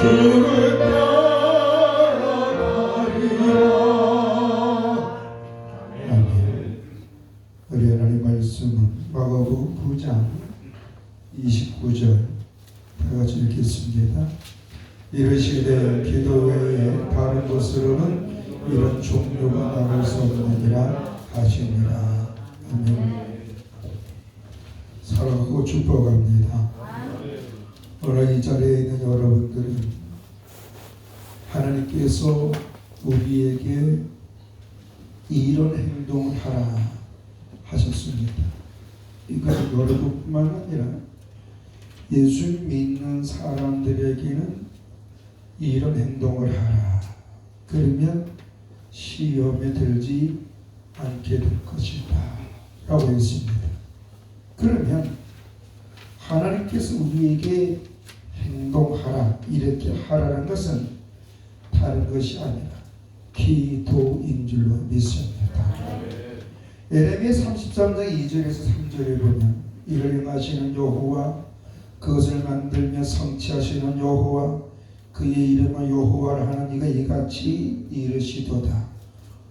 주를 따라가리라. 아멘. 우리 하나님 말씀은 마가복음 9장 29절 다 같이 읽겠습니다. 이르시되 기도 외에 다른 것으로는 이런 종류가 나올 수 없느니라 하시니라. 아멘. 사랑하고 축복합니다. 오늘 이 자리에 있는 여러분들은 하나님께서 우리에게 이런 행동을 하라 하셨습니다. 이것은 여러분뿐만 아니라 예수 믿는 사람들에게는 이런 행동을 하라. 그러면 시험에 들지 않게 될 것이다 라고 했습니다. 그러면 하나님께서 우리에게 행동하라 이렇게 하라는 것은 다른 것이 아니라 기도인 줄로 믿습니다. 예레미야 33장 2절에서 3절에 보면 이를 행하시는 여호와 그것을 만들며 성취하시는 여호와 그의 이름은 여호와라 하는 이가 이같이 이르시도다.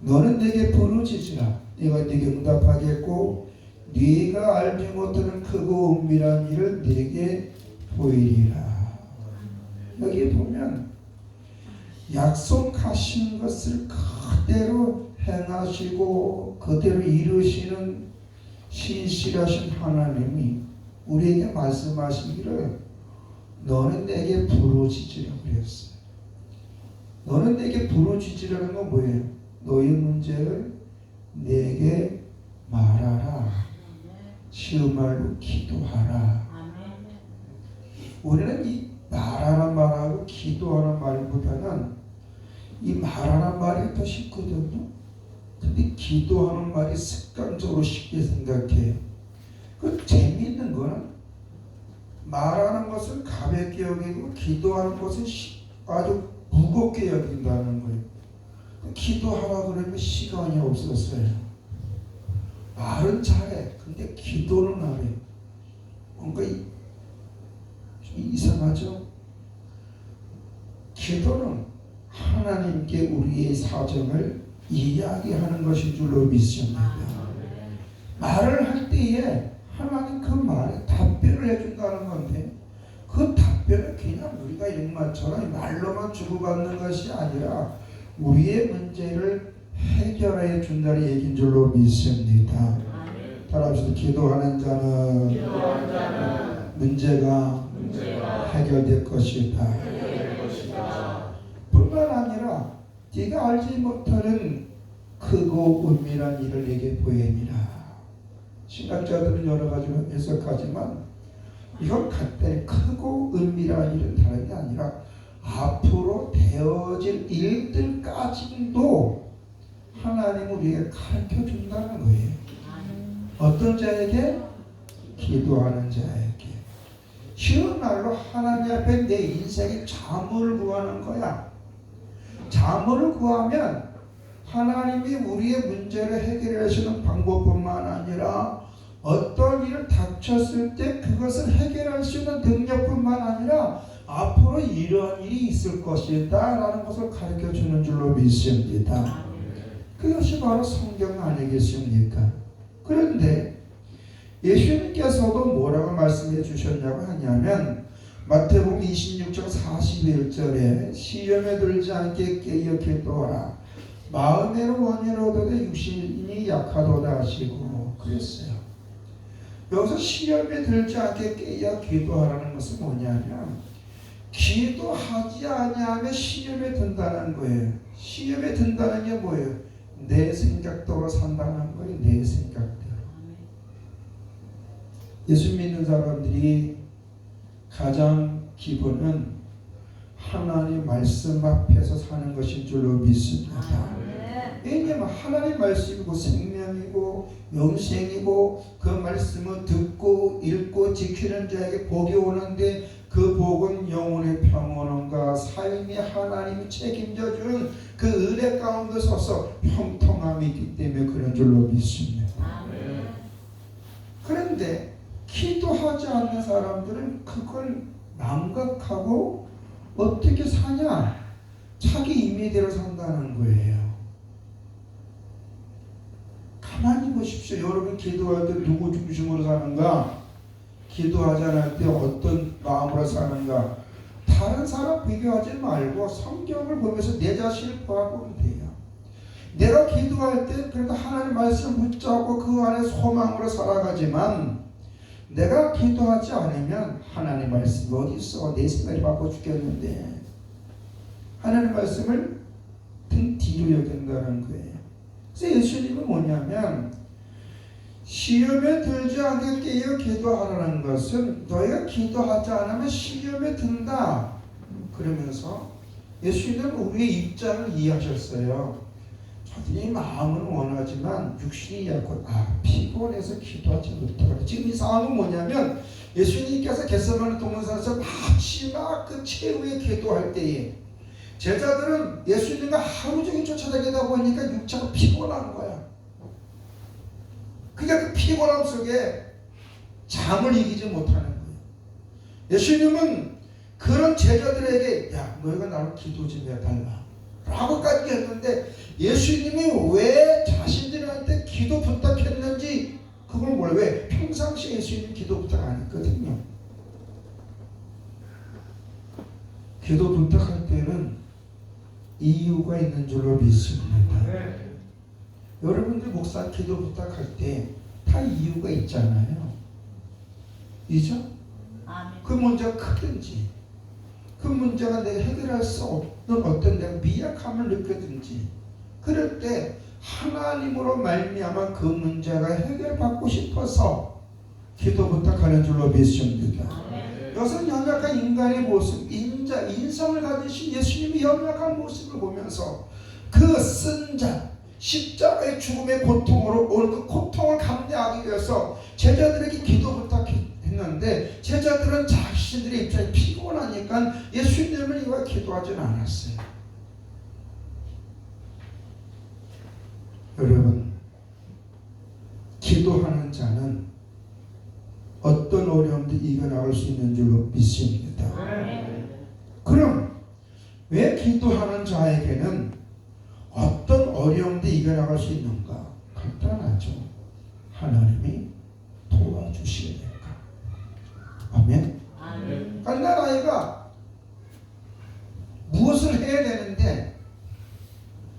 너는 내게 부르짖으라. 내가 네게 응답하겠고 네가 알지 못하는 크고 은밀한 일을 네게 보이리라. 여기 보면 약속하신 것을 그대로 행하시고 그대로 이루시는 신실하신 하나님이 우리에게 말씀하시기를 너는 내게 부르짖으라 그랬어요. 너는 내게 부르짖으라는 건 뭐예요? 너의 문제를 내게 말하라. 쉬운 말로 기도하라. 우리는 이 말하는 말하고 기도하는 말보다는 이 말하는 말이 더 쉽거든요. 근데 기도하는 말이 습관적으로 쉽게 생각해요. 그 재미있는 거는 말하는 것을 가볍게 여기고 기도하는 것은 아주 무겁게 여긴다는 거예요. 기도하라 그러면 시간이 없었어요. 말은 잘해. 근데 기도는 안 해. 뭔가 좀 이상하죠? 기도는 하나님께 우리의 사정을 이야기하는 것인 줄로 믿습니다. 말을 할 때에 하나님 그 말에 답변을 해준다는 건데 그 답변은 그냥 우리가 이것처럼 말로만 주고받는 것이 아니라 우리의 문제를 해결해 준다는 얘기인 줄로 믿습니다. 따라합시다. 기도하는 자는 문제가 해결될 것이다. 뿐만 아니라 네가 알지 못하는 크고 은밀한 일을 내게 보이니라. 신학자들은 여러 가지로 해석하지만 이건 간단히 크고 은밀한 일은 다른 게 아니라 앞으로 되어질 일들까지도 하나님 우리에게 가르쳐 준다는 거예요. 어떤 자에게? 기도하는 자에게. 쉬운 말로 하나님 앞에 내 인생의 자문을 구하는 거야. 자문을 구하면 하나님이 우리의 문제를 해결해 주시는 방법뿐만 아니라 어떤 일을 닥쳤을 때 그것을 해결할 수 있는 능력뿐만 아니라 앞으로 이런 일이 있을 것이다 라는 것을 가르쳐 주는 줄로 믿습니다. 그것이 바로 성경 아니겠습니까? 그런데 예수님께서도 뭐라고 말씀해 주셨냐고 하냐면 마태복음 26장 41절에 시험에 들지 않게 깨어 기도하라. 마음에는 원인을 얻어도 육신이 약하도다 하시고 그랬어요. 여기서 시험에 들지 않게 깨어 기도하라는 것은 뭐냐면 기도하지 아니하면 시험에 든다는 거예요. 시험에 든다는 게 뭐예요? 내 생각대로 산다는 거예요. 내 생각대로. 예수 믿는 사람들이 가장 기본은 하나님 말씀 앞에서 사는 것인 줄로 믿습니다. 왜냐하면 하나님 말씀이고 생명이고 영생이고 그 말씀을 듣고 읽고 지키는 자에게 복이 오는데 그 복은 영혼의 평온함과 삶이 하나님이 책임져 주는 그 은혜 가운데 서서 형통함이 있기 때문에 그런 줄로 믿습니다. 그런데 기도하지 않는 사람들은 그걸 망각하고 어떻게 사냐? 자기 임의대로 산다는 거예요. 가만히 보십시오. 여러분 기도할 때 누구 중심으로 사는가? 기도하지 않을 때 어떤 마음으로 사는가? 다른 사람 비교하지 말고 성경을 보면서 내 자신을 보아보면 돼요. 내가 기도할 때 그래도 하나님 말씀 붙잡고 그 안에 소망으로 살아가지만 내가 기도하지 않으면 하나님 말씀이 어디 있어? 내 생각이 바빠 죽겠는데 하나님 말씀을 등 뒤로 여긴다는 거예요. 그래서 예수님은 뭐냐면 시험에 들지 않게 깨어 기도하라는 것은 너희가 기도하지 않으면 시험에 든다. 그러면서 예수님은 우리의 입장을 이해하셨어요. 저들이 마음은 원하지만 육신이 약고 피곤해서 기도하지 못하고 지금 이 상황은 뭐냐면 예수님께서 겟세마네 동산에서 마지막 그 최후의 기도할 때에 제자들은 예수님과 하루 종일 쫓아다니다 보니까 육체가 피곤한 거야. 그러니까 그 피곤함 속에 잠을 이기지 못하는 거예요. 예수님은 그런 제자들에게 야 너희가 나를 기도 좀 해달라 라고까지 했는데 예수님이 왜 자신들한테 기도 부탁했는지 그걸 몰라요. 왜? 평상시에 예수님 기도 부탁 안 했거든요. 기도 부탁할 때는 이유가 있는 줄로 믿습니다. 여러분들 목사 기도 부탁할 때 다 이유가 있잖아요. 이죠? 그 문제가 크든지 그 문제가 내가 해결할 수 없는 어떤 내가 미약함을 느끼든지 그럴 때 하나님으로 말미암아 그 문제가 해결받고 싶어서 기도 부탁하는 줄로 믿습니다. 이것은 연약한 인간의 모습, 인성을 가지신 예수님의 연약한 모습을 보면서 그 쓴 자, 십자가의 죽음의 고통으로 오는 그 고통을 감내하기 위해서 제자들에게 기도 부탁했는데 제자들은 자신들의 입장이 피곤하니까 예수님을 이와 기도하지는 않았어요. 여러분, 기도하는 자는 어떤 어려움도 이겨나갈 수 있는 줄로 믿습니다. 그럼 왜 기도하는 자에게는 어떤 어려움도 이겨나갈 수 있는가? 간단하죠. 하나님이 도와주시니까. 아멘. 간단하니까 무엇을 해야 되는데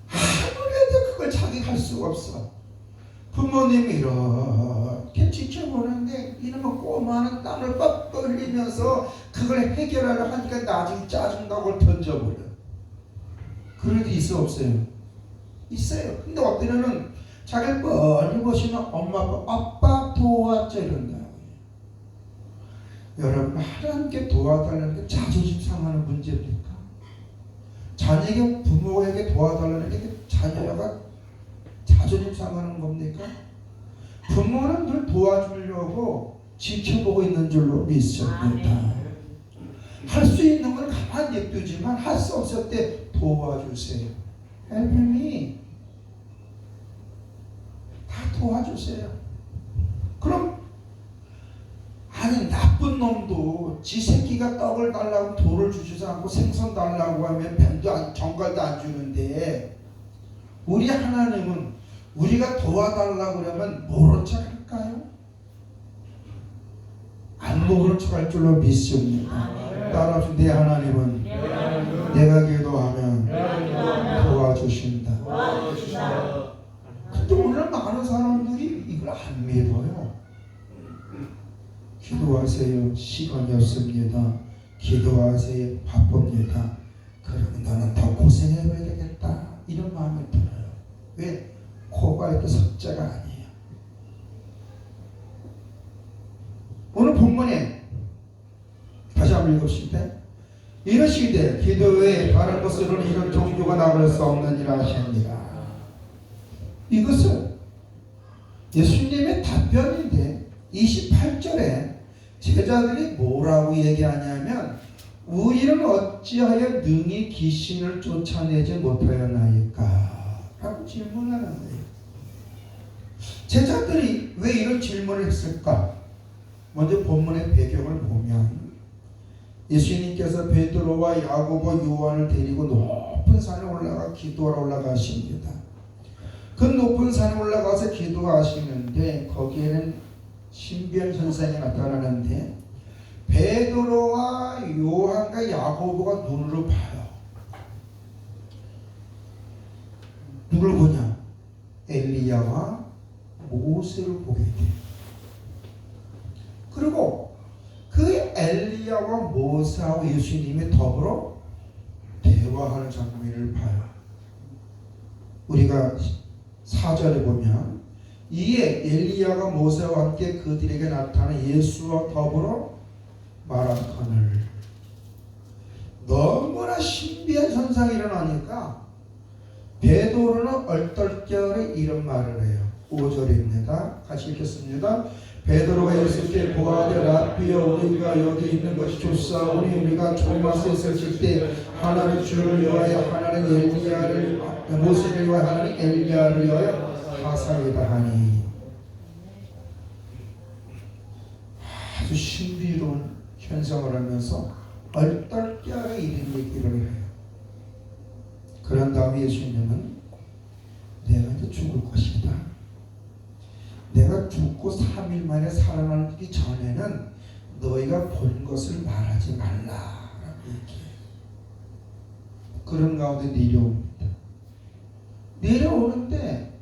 아무래도 그걸 자기가 할 수가 없어. 부모님이 이렇게 지켜보는데 이놈의 꼬마는 땀을 뻑뻑 흘리면서 그걸 해결하려 하니까 나중에 짜증나고 던져버려. 그런 게 있어 없어요? 있어요. 근데 어떤 애는 자기를 뻔히 보시면 엄마 아빠 도와줘 이런다. 여러분 하나님께 도와달라는 게 자존심 상하는 문제입니까? 자녀에게 부모에게 도와달라는 게 자녀가 자존심 상하는 겁니까? 부모는 늘 도와주려고 지켜보고 있는 줄로 믿습니다. 할 수 있는 건 가만히 냅두지만 할 수 없을 때 도와주세요. Help me. 다 도와주세요. 그럼 아니 나쁜 놈도 지 새끼가 떡을 달라고 돌을 주지도 않고 생선 달라고 하면 뱀도 정갈도 안 주는데 우리 하나님은 우리가 도와달라고 그러면 모른 척 할까요? 안 모른 척 할 줄로 믿습니다. 따라서 내 하나님은 내가 기도하면 도와주신다. 근데 오늘 많은 사람들이 이걸 안 믿어요. 기도하세요. 시간이 없습니다. 기도하세요. 바쁩니다. 그러면 나는 더 고생해봐야 되겠다. 이런 마음이 들어요. 왜? 코가 이렇게 석자가 아니에요. 오늘 본문에 다시 한번 읽읍시다. 이러시되 기도 외에 다른 것으로는 이런 종교가 나갈 수 없느니라 하십니다. 이것은 예수님의 답변인데 28절에 제자들이 뭐라고 얘기하냐면 우리는 어찌하여 능히 귀신을 쫓아내지 못하였나이까? 라고 질문하는 거예요. 제자들이 왜 이런 질문을 했을까? 먼저 본문의 배경을 보면 예수님께서 베드로와 야고보, 요한을 데리고 높은 산에 올라가 기도하러 올라가십니다. 그 높은 산에 올라가서 기도하시는데 거기에는 신비한 현상이 나타나는데 베드로와 요한과 야고보가 눈으로 봐요. 누굴 보냐? 엘리야와 모세를 보게 돼요. 그리고 그 엘리야와 모세하고 예수님이 더불어 대화하는 장면을 봐요. 우리가 4절에 보면 이에 엘리야가 모세와 함께 그들에게 나타나 예수와 더불어 말하거늘. 너무나 신비한 현상이 일어나니까 베드로는 얼떨결에 이런 말을 해요. 5절입니다. 같이 읽겠습니다. 베드로가 예수께 보아하되 라비여, 우리가 여기 있는 것이 좋사오니 우리가 조마스에 있을 때 하나는 주를 위하여 하나는 엘리야를, 모세를 위하여 하나는 엘리야를 위하여 하사이다 하니. 아주 신비로운 현상을 하면서 얼떨결에 이런 얘기를 해요. 그런 다음에 예수님은 내가 이제 죽을 것이다. 내가 죽고 3일 만에 살아나기 전에는 너희가 본 것을 말하지 말라라고 얘기해요. 그런 가운데 내려옵니다. 내려오는데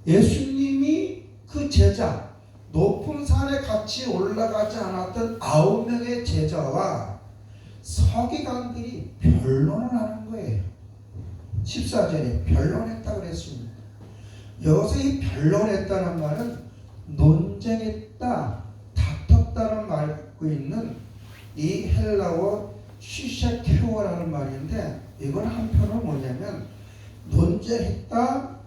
예수님이 그 제자, 높은 산에 같이 올라가지 않았던 9명의 제자와 서기관들이 변론을 하는 거예요. 14절에 변론했다고 그랬습니다. 여기서 이 변론했다는 말은 논쟁했다, 다퉜다는 말을 갖고 있는 이 헬라어 시샤케오라는 말인데, 이건 한편으로 뭐냐면 논쟁했다,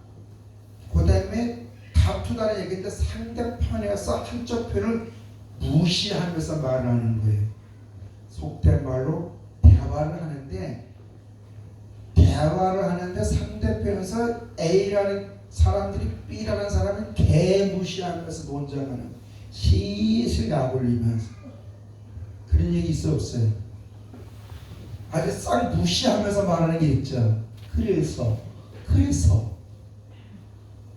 그 다음에 다투다는 얘기인데 상대편에서 한쪽 편을 무시하면서 말하는 거예요. 속된 말로 대화를 하는데 상대편에서 A라는 사람들이 B라는 사람을 개무시하면서 논쟁하는, 시슬 약올리면서. 그런 얘기 있어 없어요? 아주 싹 무시하면서 말하는 게 있죠. 그래서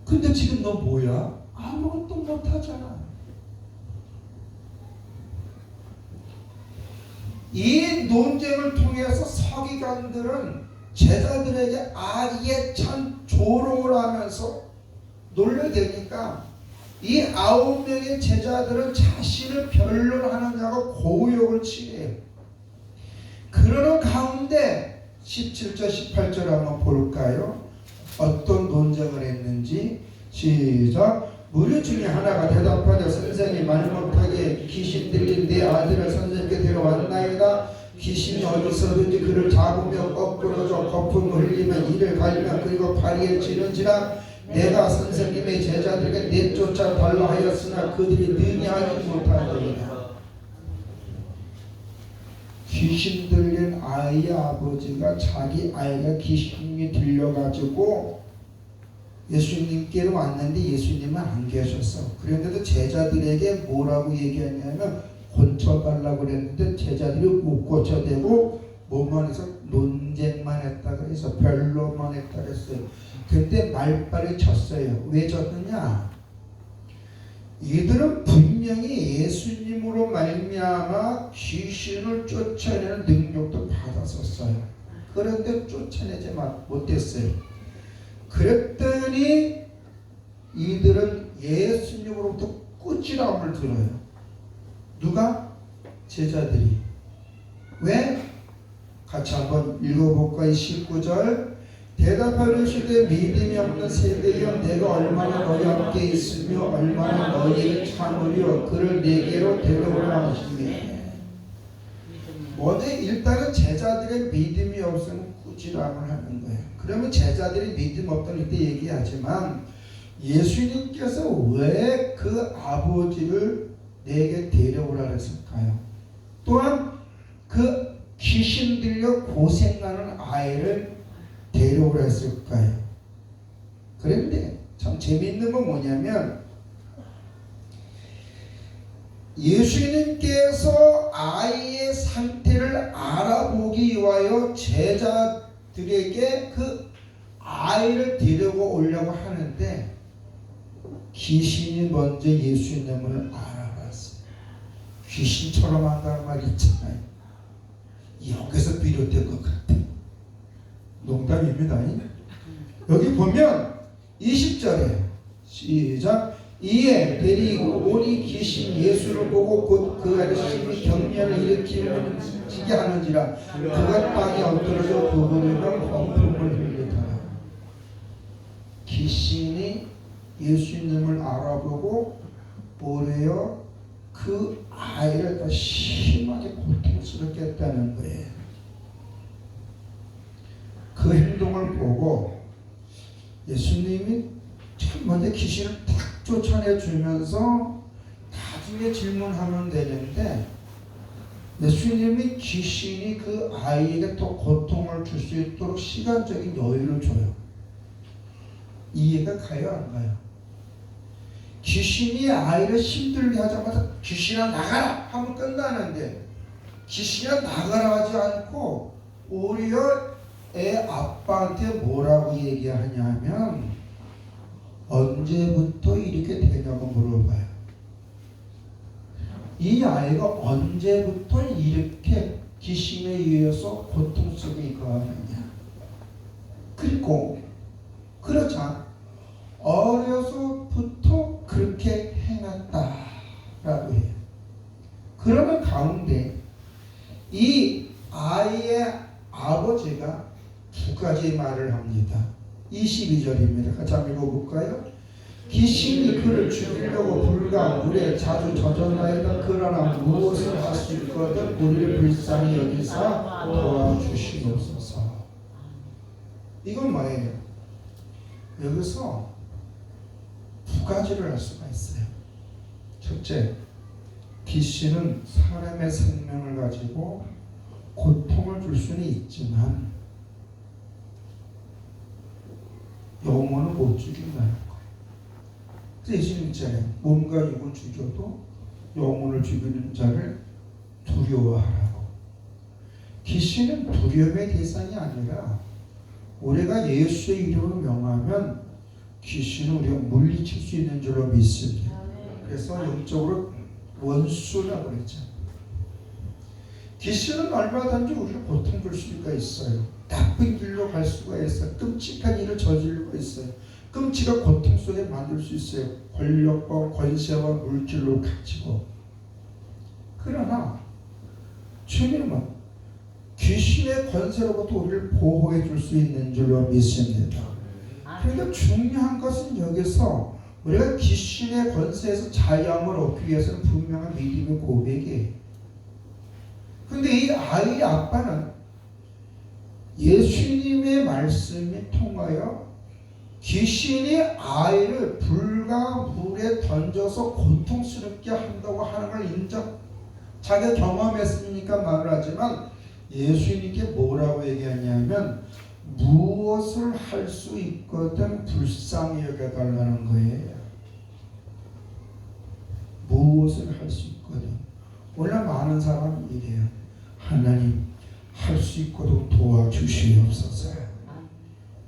근데 지금 너 뭐야? 아무것도 못하잖아. 이 논쟁을 통해서 서기관들은 제자들에게 아예 참 조롱을 하면서 놀려대니까 이 9명의 제자들은 자신을 변론하는 자가 고욕을 치래요. 그러는 가운데 17절 18절 한번 볼까요? 어떤 논쟁을 했는지. 시작. 무리 중에 하나가 대답하되 선생이 말 못하게 귀신 들린 내 아들을 선생님께 데려왔나이다. 귀신이 어디서든지 그를 잡으며 거꾸러져 거품을 흘리면 이를 갈면 그리고 파리에 치는지라. 내가 선생님의 제자들에게 내쫓아 달라 하였으나 그들이 능히 하지 못하더이다. 귀신 들린 아이의 아버지가 자기 아이가 귀신이 들려가지고 예수님께로 왔는데 예수님은 안 계셨어. 그런데도 제자들에게 뭐라고 얘기했냐면 고쳐달라고 그랬는데 제자들이 못 고쳐대고 뭐만 해서 논쟁만 했다 그래서 변론만 했다 그랬어요. 근데 말빨이 졌어요. 왜 졌느냐? 이들은 분명히 예수님으로 말미암아 귀신을 쫓아내는 능력도 받았었어요. 그런데 쫓아내지 못했어요. 그랬더니 이들은 예수님으로부터 꾸지람을 들어요. 누가? 제자들이. 왜? 같이 한번 읽어볼까요? 19절. 대답하시되 믿음이 없는 세대여, 내가 얼마나 너희 함께 있으며 얼마나 너희에게 참으려 그를 내게로 데려오라 하시며. 먼저 일단은 제자들의 믿음이 없으면 꾸지람을 하는 거예요. 그러면 제자들이 믿음 없던 이때 얘기하지만 예수님께서 왜 그 아버지를 내게 데려오라 했을까요? 또한 그 귀신 들려 고생하는 아이를 데려오라 했을까요? 그런데 참 재미있는 건 뭐냐면 예수님께서 아이의 상태를 알아보기 위하여 제자들에게 그 아이를 데리고 오려고 하는데 귀신이 먼저 예수님을 알아봤어요. 귀신처럼 한다는 말 있잖아요. 여기서 비롯된 것 같아요. 농담입니다. 여기 보면 20절에 시작. 이에 데리고 오니 귀신 예수를 보고 곧 그 아저씨의 경련을 일으키게 하는지라 그가 땅에 엎드려서 그분에게 공품을 흘리더라. 귀신이 예수님을 알아보고 뭐래요? 그 아이를 더 심하게 고통스럽게 했다는 거예요. 그 행동을 보고 예수님이 참 먼저 귀신을 딱 쫓아내 주면서 나중에 질문하면 되는데 예수님이 귀신이 그 아이에게 또 고통을 줄 수 있도록 시간적인 여유를 줘요. 이해가 가요, 안 가요? 귀신이 아이를 힘들게 하자마자 귀신아 나가라 하면 끝나는데 귀신아 나가라 하지 않고 오히려 애 아빠한테 뭐라고 얘기하냐면 언제부터 이렇게 되냐고 물어봐요. 이 아이가 언제부터 이렇게 귀신에 의해서 고통 속에 거하느냐. 그리고 그렇자 어려서부터 그렇게 해놨다라고 해요. 그러는 가운데 이 아이의 아버지가 두 가지 말을 합니다. 22절입니다. 같이 한번 읽어볼까요? 귀신이 그를 죽이려고 불과 물에 자주 젖어나이다. 그러나 무엇을 할 수 있거든 우리를 불쌍히 여기사 도와주시옵소서. 이건 뭐예요? 여기서 두 가지를 할 수가 있어요. 첫째, 귀신은 사람의 생명을 가지고 고통을 줄 수는 있지만 영혼을 못 죽인다는 거예요. 그래서 예수님 있잖아요. 몸과 육을 죽여도 영혼을 죽이는 자를 두려워하라고. 귀신은 두려움의 대상이 아니라 우리가 예수의 이름을 명하면 귀신은 우리가 물리칠 수 있는 줄로 믿습니다. 그래서 영적으로 원수라고 그랬죠. 귀신은 얼마든지 우리를 고통 줄 수가 있어요. 나쁜 길로 갈 수가 있어요. 끔찍한 일을 저지르고 있어요. 끔찍한 고통 속에 만들 수 있어요. 권력과 권세와 물질로 가지고. 그러나 주님은 귀신의 권세로부터 우리를 보호해 줄 수 있는 줄로 믿습니다. 그러니까 중요한 것은 여기서 우리가 귀신의 권세에서 자유함을 얻기 위해서는 분명한 믿음의 고백이에요. 근데 이 아이의 아빠는 예수님의 말씀이 통하여 귀신이 아이를 불과 물에 던져서 고통스럽게 한다고 하는 걸 인정, 자기가 경험했으니까 말을 하지만 예수님께 뭐라고 얘기하냐면 무엇을 할 수 있거든 불쌍히 여겨달라는 거예요. 무엇을 할 수 있거든. 원래 많은 사람이 이래요. 하나님 할 수 있거든 도와주시옵소서.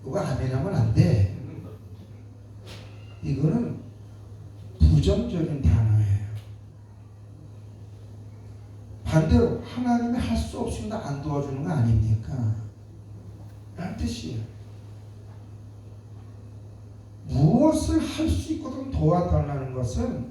이거 아멘하면 안 돼. 이거는 부정적인 단어예요. 반대로 하나님이 할 수 없으면 안 도와주는 거 아닙니까? 라는 뜻이에요. 무엇을 할 수 있거든 도와달라는 것은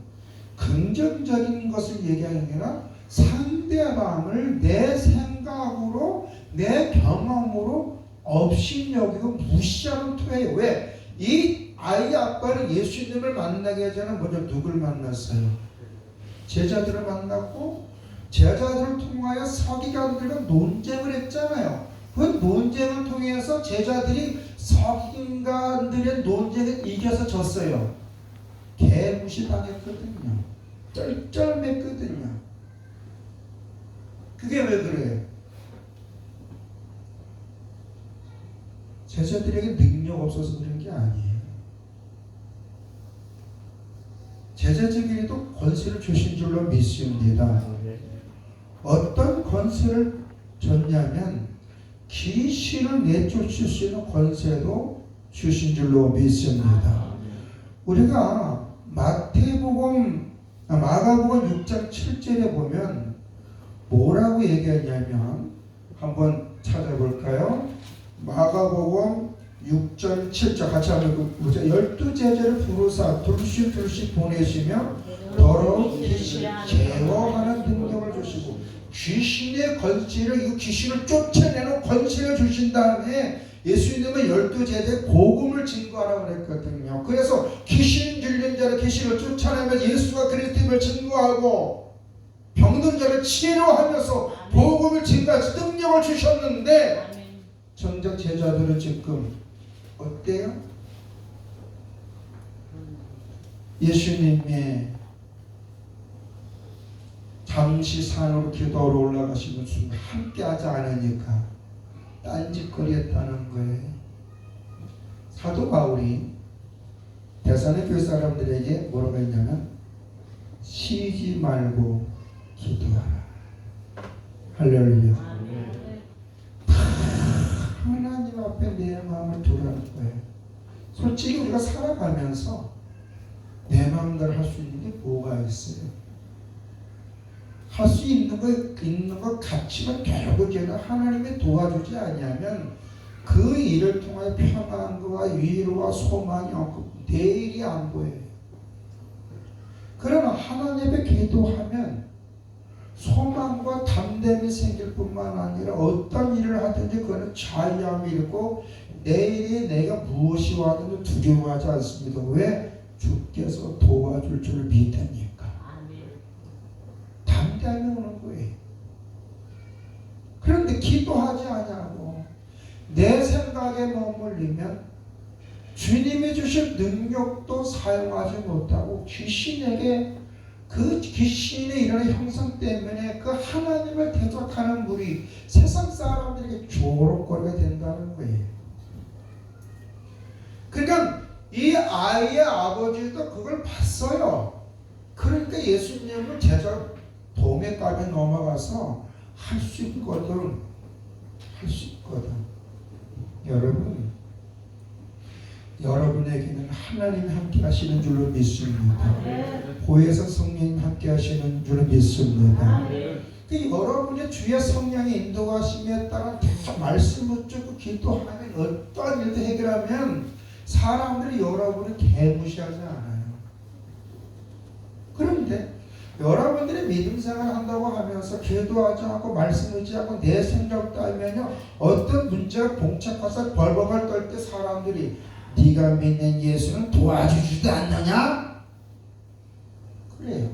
긍정적인 것을 얘기하는 게 아니라 상대방을 내 생각으로 내 경험으로 업신여기고 무시하는 투에 왜? 이 아이의 아빠는 예수님을 만나기 전에 먼저 누굴 만났어요? 제자들을 만났고 제자들을 통하여 서기관들과 논쟁을 했잖아요. 그 논쟁을 통해서 제자들이 서기관들의 논쟁에 이겨서 졌어요. 개무시당했거든요. 쩔쩔맸거든요. 그게 왜 그래요? 제자들에게 능력 없어서 그런 게 아니에요. 제자적에게도 권세를 주신 줄로 믿습니다. 어떤 권세를 줬냐면 귀신을 내쫓을 수 있는 권세도 주신 줄로 믿습니다. 우리가 마가복음 6장 7절에 보면 뭐라고 얘기하냐면 한번 찾아볼까요? 마가복음 6장 7절 같이 한번 보자. 12제자를 부르사 둘씩 보내시며 더러운 귀신을 제어하는 능력을 주시고 귀신의 권세를, 이 귀신을 쫓아내는 권세를 주신 다음에 예수님은 12제자의 복음을 증거하라고 그랬거든요. 그래서 귀신 들린 자를 귀신을 쫓아내면서 예수가 그리스도임을 증거하고 병든 자를 치료하면서 복음을 증거해서 능력을 주셨는데 정작 제자들은 지금 어때요? 예수님의 잠시 산으로 기도하러 올라가시는 순간 함께하지 않으니까 딴짓거리했다는 거예요. 사도 바울이 데살로니가 사람들에게 뭐라고 했냐면 쉬지 말고 기도하라. 할렐루야. 하나님 앞에 내 마음을 두라는 거예요. 솔직히 우리가 살아가면서 내 마음대로 할 수 있는 게 뭐가 있어요? 할 수 있는 거 같지만 결국에는 하나님이 도와주지 않으면 그 일을 통하여 평안과 위로와 소망이 없고 내일이 안 보여요. 그러나 하나님 앞에 기도하면 소망과 담대함이 생길 뿐만 아니라 어떤 일을 하든지 그거는 자유함이 있고 내일이 내가 무엇이 와도 두려워하지 않습니다. 왜? 주께서 도와줄 줄 믿으니까. 담대함이 오는 거예요. 그런데 기도하지 않냐고 내 생각에 머물리면 주님이 주신 능력도 사용하지 못하고 귀신에게 그 귀신의 일어나는 형상 때문에 그 하나님을 대적하는 무리 세상 사람들에게 조롱거리가 된다는 거예요. 그러니까 이 아이의 아버지도 그걸 봤어요. 그러니까 예수님은 제자 도매가게 넘어가서 할 수 있거든. 할 수 있거든. 여러분에게는 하나님이 함께 하시는 줄로 믿습니다. 보혜사 성령님 함께 하시는 줄로 믿습니다. 여러분의 주의 성령의 인도하심에 따라 계속 말씀을 붙잡고 기도하면 어떠한 일도 해결하면 사람들이 여러분을 개무시하지 않아요. 그런데 여러분들이 믿음 생활을 한다고 하면서 기도하지 않고 말씀 의지하고 내 생각도 하면요 어떤 문제가 봉착해서 벌벌벌 떨 때 사람들이 네가 믿는 예수는 도와주지도 않느냐? 그래요.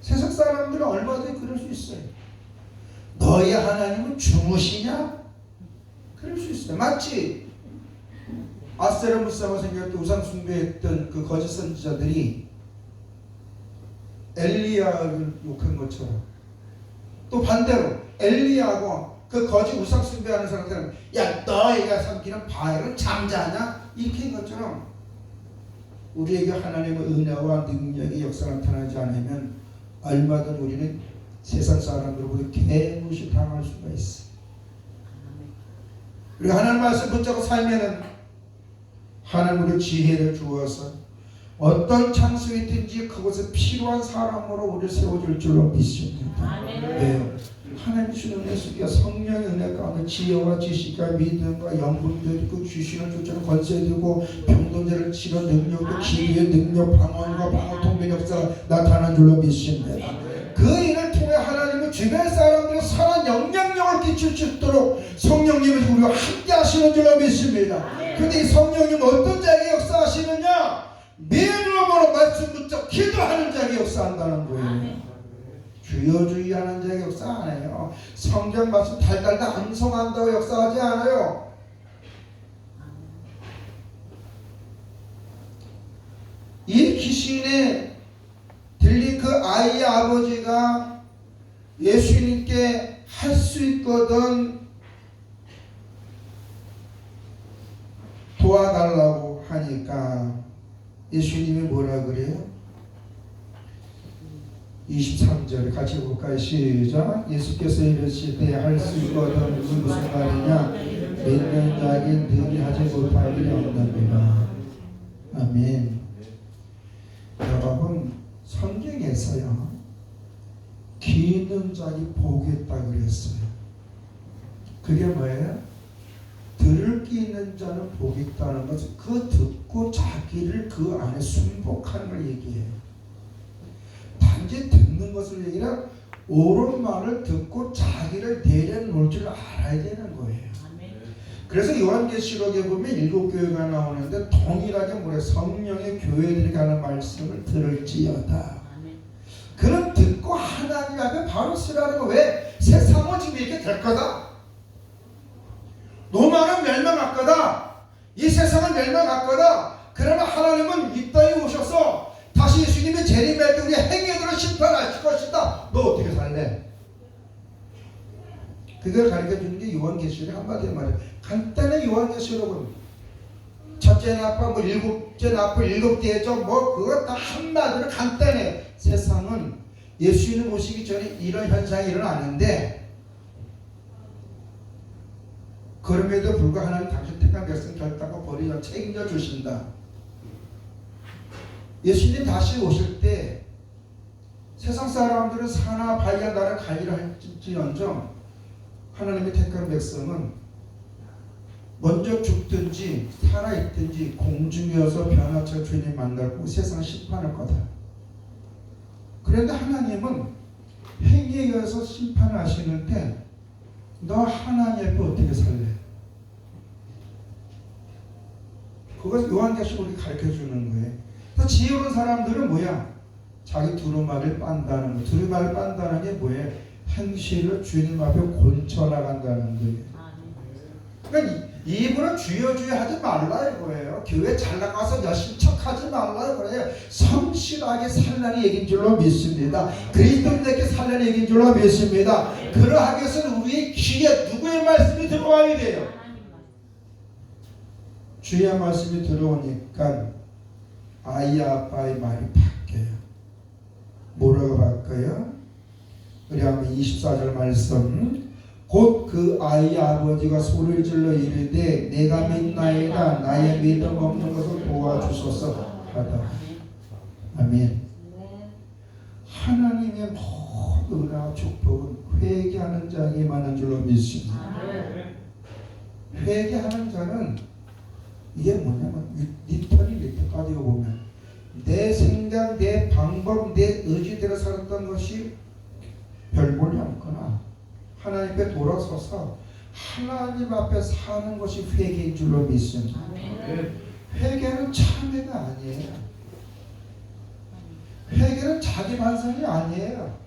세상 사람들은 얼마든지 그럴 수 있어요. 너희 하나님은 주무시냐? 그럴 수 있어요. 마치 아세라 무사가 생겼을 때 우상 숭배했던 그 거짓 선지자들이 엘리야를 욕한 것처럼 또 반대로 엘리야하고 그 거짓 우상 숭배하는 사람들은 야 너희가 섬기는 바알은 잠자냐? 이렇게 한 것처럼 우리에게 하나님의 은혜와 능력의 역사가 나타나지 않으면 얼마든 우리는 세상 사람들보다 개무시 당할 수가 있어. 우리가 하나님 말씀 붙잡고 살면은 하나님 우리 지혜를 주어서 어떤 장소에 있든지 그곳에 필요한 사람으로 우리를 세워줄 줄로 믿습니다. 네. 하나님 주는 은혜 속에 성령의 은혜 가운데 지혜와 지식과 믿음과 영분도 있고 귀신을 쫓아내는 권세도 있고 병든 자를 치료하는 능력도 기도의 능력 방언과 방언 통변 역사가 나타난 줄로 믿습니다. 그 일을 통해 하나님은 주변 사람들의 선한 영향력을 끼칠 수 있도록 성령님이 우리와 함께 하시는 줄로 믿습니다. 그런데 이 성령님은 어떤 자에게 역사하시느냐? 믿음으로 말씀 붙잡고 기도하는 자에게 역사한다는 거예요. 주여 주여 하는 자에게 역사 안 해요. 성경 말씀 달달달 암송한다고 역사하지 않아요. 이 귀신에 들린 그 아이의 아버지가 예수님께 할 수 있거든 도와달라고 하니까 예수님이 뭐라 그래요? 23절 같이 볼까요? 시작. 예수께서 이르시되 할 수 있거든 무슨 말이냐 믿는 자에게 능히 하지 못할 일이 없느니라. 아멘. 여러분 성경에서요 귀 있는 자에게 복이 있다 그랬어요. 그게 뭐예요? 들을 귀 있는 자는 복이 있다는 것은 그 듣고 자기를 그 안에 순복하는 걸 얘기해요. 단지 듣는 것을 얘기하면 옳은 말을 듣고 자기를 내려놓을 줄 알아야 되는 거예요. 그래서 요한계시록에 보면 7교회가 나오는데 동일하게 뭐래 성령의 교회들이 가는 말씀을 들을지어다. 그는 듣고 하나님 앞에 바로 쓰라는 거. 왜? 세상은 지금 이렇게 될 거다. 로마는 멸망할 거다. 이 세상은 멸망할 거다. 그러나 하나님은 이 땅에 오셔서 다시 예수님이 재림할 때 우리 행위들을 심판하실 것이다. 너 어떻게 살래? 그걸 가르쳐주는 게 요한계시록 한마디로 말이에요. 간단히 요한계시록은 첫째 나팔, 일곱째 나팔, 일곱 대접 그거 다 한마디로 간단해. 세상은 예수님 오시기 전에 이런 현상이 일어나는데 그럼에도 불구하고 하나님 당신 택한 백성 결단과 버리자 책임져 주신다. 예수님 다시 오실 때 세상 사람들은 사나 바위가 나를 가리라 할지언정 하나님의 택한 백성은 먼저 죽든지 살아있든지 공중이어서 변화처 주님 만나고 세상 심판할 거다. 그런데 하나님은 행위에 의해서 심판을 하시는데 너 하나님 앞에 어떻게 살래? 그것을 요한계시록 우리 가르쳐주는 거예요. 그래서 지혜로운 사람들은 뭐야? 자기 두루마리를 빤다는 거. 두루마리를 빤다는 게 뭐예요? 행실을 주님 앞에 곤쳐나간다는 거예요. 그러니까 입으로 주여 주여 하지 말라 이거예요. 교회 잘 나가서 열심히 척하지 말라 이거예요. 성실하게 살라는 얘기인 줄로 믿습니다. 그리스도인에게 살라는 얘기인 줄로 믿습니다. 그러하기 위해서는 우리의 귀에 누구의 말씀이 들어와야 돼요? 주의 말씀이 들어오니까 아이 아빠의 말이 바뀌어요. 뭐라고 바뀌어요? 우리 한번 24절 말씀. 곧 그 아이 아버지가 소리를 질러 이르되 내가 믿나이다 나의 믿음 없는 것을 도와주소서 하다. 아멘. 하나님의 모든 은혜와 축복은 회개하는 자에게 많은 줄로 믿습니다. 회개하는 자는 이게 뭐냐면 리턴이 리턴까지 보면 내 생각, 내 방법, 내 의지대로 살았던 것이 별 볼이 없거나 하나님 앞에 돌아서서 하나님 앞에 사는 것이 회개인 줄로 믿습니다. 회개는 참회가 아니에요. 회개는 자기 반성이 아니에요.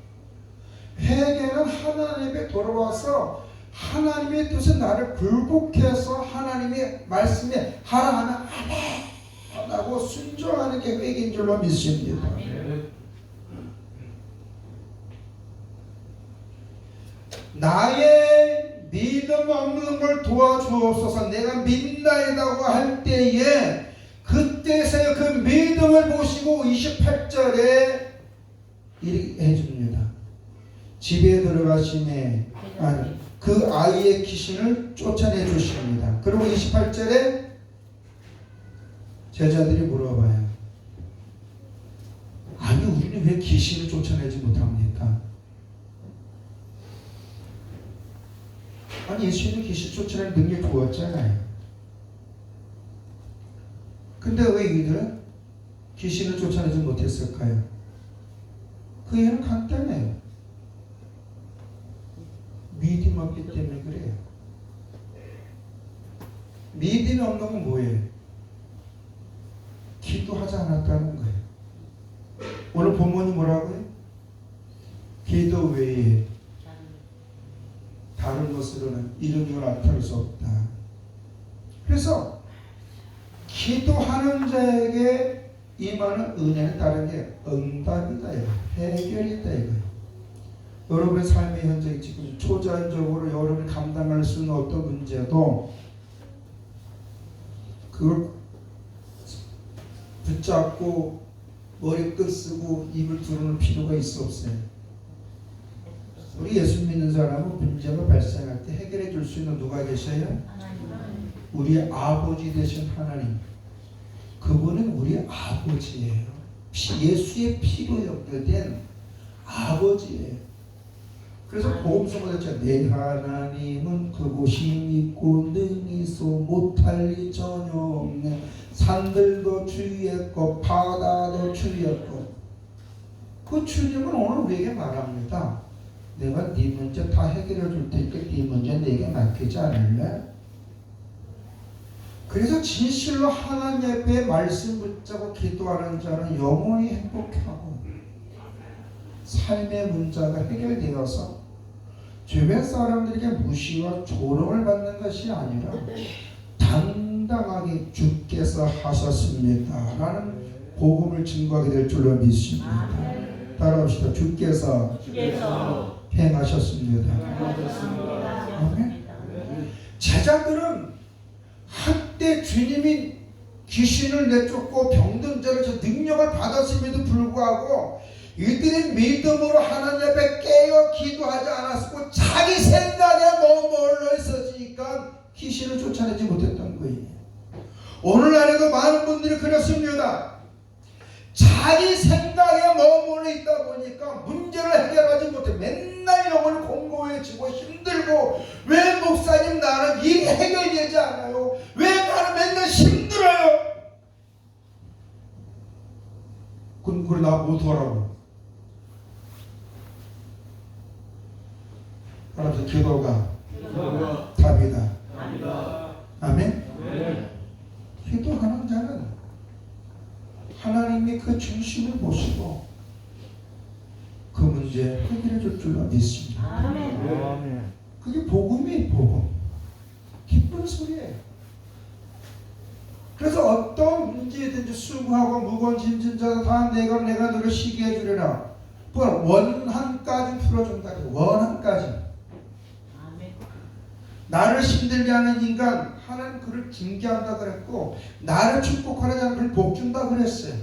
회개는 하나님 앞에 돌아와서 하나님의 뜻에 나를 굴복해서 하나님의 말씀에 하라 하면 하라고 순종하는 게 회개인 줄로 믿습니다. 나의 믿음 없는 걸 도와주옵소서. 내가 믿나이다고 할 때에 그때서야 그 믿음을 보시고 28절에 이렇게 해줍니다. 집에 들어가시매 그 아이의 귀신을 쫓아내 주십니다. 그리고 28절에 제자들이 물어봐요. 아니 우리는 왜 귀신을 쫓아내지 못합니까? 아니 예수님은 귀신 쫓아내는 능력이 좋았잖아요. 근데 왜 이들은 귀신을 쫓아내지 못했을까요? 그 이유는 간단해요. 믿음 없기 때문에 그래요. 믿음이 없는 건 뭐예요? 기도하지 않았다는 거예요. 오늘 본문이 뭐라고요? 기도 외에 다른 것으로는 이름을 나타낼 수 없다. 그래서 기도하는 자에게 임하는 은혜는 다른 게 응답이다, 해결이다 이거예요. 여러분의 삶의 현장이 지금 초자연적으로 여러분이 감당할 수 있는 어떤 문제도 그걸 붙잡고 머리끝 쓰고 입을 두르는 필요가 있어 없어요? 우리 예수 믿는 사람은 문제가 발생할 때 해결해 줄 수 있는 누가 계셔요? 우리의 아버지 되신 하나님. 그분은 우리의 아버지예요. 예수의 피로 연결된 아버지예요. 그래서 복음서가 됐죠. 내 하나님은 그곳이 있고 능이소 못할 일 전혀 없네. 산들도 주의 것 바다도 주의 것. 그 주님은 오늘 우리에게 말합니다. 내가 네 문제 다 해결해 줄 테니까 네 문제 내게 맡기지 않을래? 그래서 진실로 하나님 앞에 말씀 붙잡고 기도하는 자는 영원히 행복하고 삶의 문제가 해결되어서 주변 사람들에게 무시와 조롱을 받는 것이 아니라 당당하게 주께서 하셨습니다 라는 복음을 증거하게 될 줄로 믿습니다. 따라합시다. 주께서 행하셨습니다. 아멘. 제자들은 한때 주님이 귀신을 내쫓고 병든 자를 능력을 받았음에도 불구하고 이들이 믿음으로 하나님 앞에 깨어 기도하지 않았고 자기 생각에 머물러 있었으니까 귀신을 쫓아내지 못했던 거예요. 오늘날에도 많은 분들이 그렇습니다. 자기 생각에 머물러 있다 보니까 문제를 해결하지 못해 맨날 영을 공고해지고 힘들고 왜 목사님 나는 일이 해결되지 않아요? 왜 나는 맨날 힘들어요? 그럼 나 못 하라고. 따라서 기도가 답이다. 아멘? 기도하는 자는 하나님이 그 중심을 보시고 그 문제 해결해 줄 줄로 믿습니다. 아멘. 그게 복음이에요. 복음. 기쁜 소리예요. 그래서 어떤 문제든지 수고하고 무거운 짐진 자도 다 내가 너를 쉬게 해주리라. 원한까지 풀어준다. 원한까지. 나를 힘들게 하는 인간 하나님 그를 징계한다 그랬고 나를 축복하는 자는 그를 복준다 그랬어요.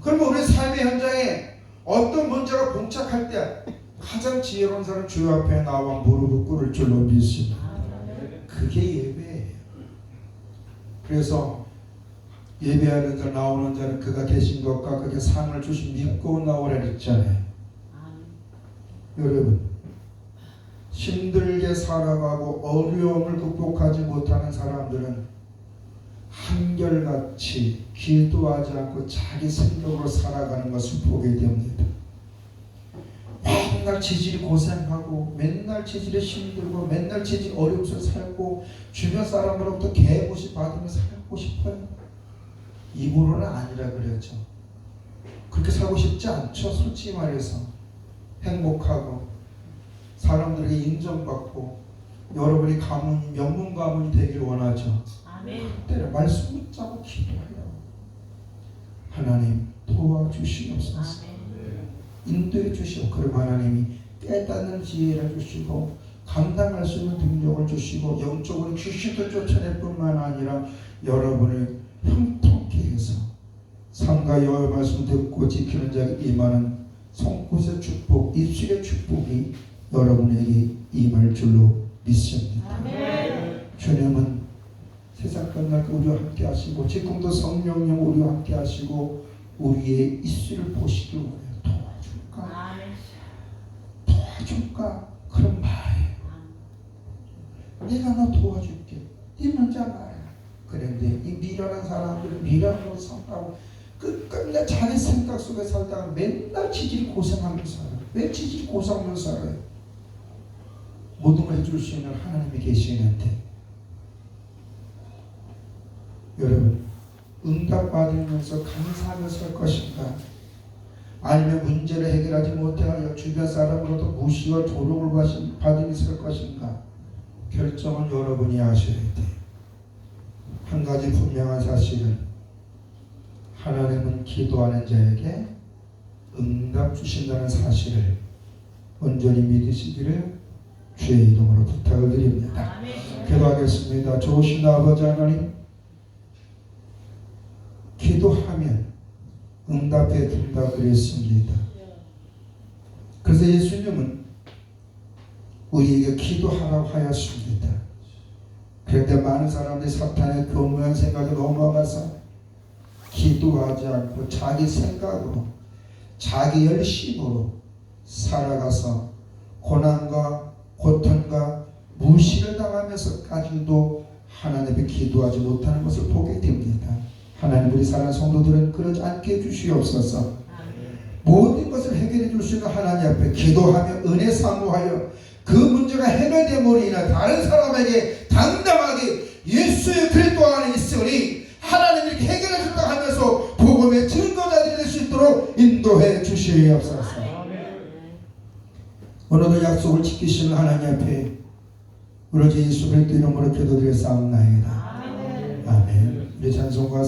그러면 우리 삶의 현장에 어떤 문제가 봉착할 때 가장 지혜로운 사람은 주 앞에 나와 무릎을 꿇을 줄로 믿습니다. 그게 예배예요. 그래서 예배하는 자 나오는 자는 그가 계신 것과 그게 상을 주신 믿고 나오라 했잖아요. 여러분 힘들게 살아가고 어려움을 극복하지 못하는 사람들은 한결같이 기도하지 않고 자기 생각으로 살아가는 것을 보게 됩니다. 맨날 지질이 고생하고 맨날 지질이 힘들고 맨날 지질이 어려워서 살고 주변 사람으로부터 개고시 받으면서 살고 싶어요. 입으로는 아니라 그랬죠. 그렇게 살고 싶지 않죠. 솔직히 말해서 행복하고 사람들에게 인정받고 여러분이 가문, 명문 가문이 되길 원하죠. 그때는 말씀 붙잡고 기도해요. 하나님 도와주시옵소서. 인도해 주시고 그럼 하나님이 깨닫는 지혜를 주시고 감당할 수 있는 능력을 주시고 영적으로 귀신도 쫓아낼 뿐만 아니라 여러분을 형통케 해서 삼가 여호와의 말씀 듣고 지키는 자에게 임하는 손끝의 축복, 입술의 축복이 여러분에게 임할 줄로 믿습니다. 아멘. 주님은 세상 끝날 때 우리와 함께 하시고 지금도 성령님 우리와 함께 하시고 우리의 입술을 보시길 원해요. 도와줄까? 아멘. 도와줄까? 그런 말이에요. 내가 너 도와줄게. 이 문제 말이야. 그런데 이 미련한 사람들은 미련으로 산다고 끝끝내 자기 생각 속에 살다가 맨날 지질 고생하면서 살아요. 왜 지질 고생하면서 살아요? 모든 걸 해줄 수 있는 하나님이 계시는데 여러분 응답받으면서 감사하며 살 것인가 아니면 문제를 해결하지 못하여 주변 사람으로부터 무시와 조롱을 받으며 살 것인가 결정은 여러분이 하셔야 돼요. 한 가지 분명한 사실은 하나님은 기도하는 자에게 응답 주신다는 사실을 온전히 믿으시기를 주의 이름으로 부탁을 드립니다. 기도하겠습니다. 좋으신 아버지 하나님, 기도하면 응답해 준다 그랬습니다. 그래서 예수님은 우리에게 기도하라고 하였습니다. 그런데 많은 사람들이 사탄의 교묘한 생각에 넘어가서 기도하지 않고 자기 생각으로 자기 열심으로 살아가서 고난과 고통과 무시를 당하면서까지도 하나님께 기도하지 못하는 것을 보게 됩니다. 하나님, 우리 사랑하는 성도들은 그러지 않게 해주시옵소서. 모든 것을 해결해 줄 수 있는 하나님 앞에 기도하며 은혜 사모하여 그 문제가 해결됨으로 인해 다른 사람에게 당당하게 예수의 그리스도 안에 있으니 하나님이 이렇게 해결해 준다 하면서 복음의 증거자들이 될 수 있도록 인도해 주시옵소서. 오늘도 약속을 지키시는 하나님 앞에 우리 주 예수 그리스도 이름으로 기도드려 싸움나이다. 아멘. 우리 찬송가